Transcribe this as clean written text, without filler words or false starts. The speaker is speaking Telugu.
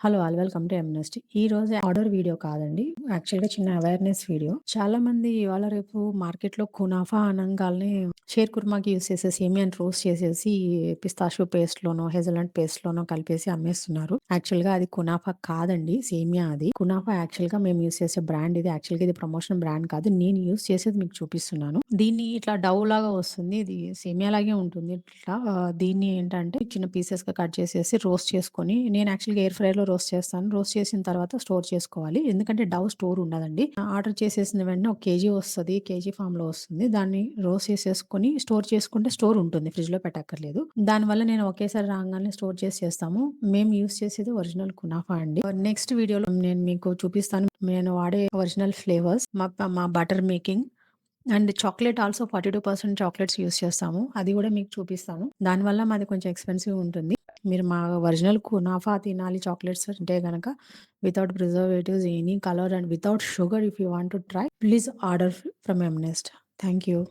హలో ఆల్ వెల్కమ్ టు ఎంనెస్ట్. ఈరోజు ఆర్డర్ వీడియో కాదండి. యాక్చువల్‌గా చిన్న అవేర్‌నెస్ వీడియో. చాలామంది ఇవాళ రేపు మార్కెట్‌లో కునాఫా అనంగాల్నే షేర్ కుర్మాకి యూజ్ చేసే సేమియాని రోస్ట్ చేసేసి పిస్తాషియో పేస్ట్‌లోనో, హేజల్‌నట్ పేస్ట్‌లోనో కలిపేసి అమ్మేస్తున్నారు. యాక్చువల్‌గా అది కునాఫా కాదండి. సేమియా అది. కునాఫా యాక్చువల్‌గా మేము యూజ్ చేసే బ్రాండ్ ఇది. యాక్చువల్‌గా ఇది ప్రమోషన్ బ్రాండ్ కాదు. నేను యూజ్ చేసేది మీకు చూపిస్తున్నాను. దీన్ని ఇట్లా డౌ లాగా వస్తుంది. ఇది సేమియా లాగే ఉంటుంది. ఇట్లా దీన్ని ఏంటంటే చిన్న పీసెస్‌గా కట్ చేసేసి రోస్ట్ చేసుకొని నేను యాక్చువల్‌గా ఎయిర్ ఫ్రైయర్‌లో రోస్ట్ చేస్తాను. రోస్ట్ చేసిన తర్వాత స్టోర్ చేసుకోవాలి. ఎందుకంటే డవ్ స్టోర్ ఉండదండి. ఆర్డర్ చేసేసిన వెంటనే ఒక కేజీ వస్తది. కేజీ ఫార్మ్‌లో వస్తుంది. దాన్ని రోస్ట్ చేసేసుకొని స్టోర్ చేసుకుంటే స్టోర్ ఉంటుంది. ఫ్రిడ్జ్‌లో పెట్టక్కర్లేదు. దానివల్ల నేను ఒకేసారి రాంగానే స్టోర్ చేసేస్తాము. మేము యూజ్ చేసేది ఒరిజినల్ కునాఫా అండి. నెక్స్ట్ వీడియోలో నేను మీకు చూపిస్తాను. నేను వాడే ఒరిజినల్ ఫ్లేవర్స్ మా butter making and chocolate also 42% chocolates use చేస్తాము. అది గూడా మీకు చూపిస్తాను. దానివల్ల మాది కొంచెం ఎక్స్‌పెన్సివ్ ఉంటుంది. మీరు మా ఒరిజినల్ కునాఫా తినాలి చాక్లేట్స్ అంటే గనక without preservatives, any colour and without sugar if you want to try please order from ఎంనెస్ట్. Thank you.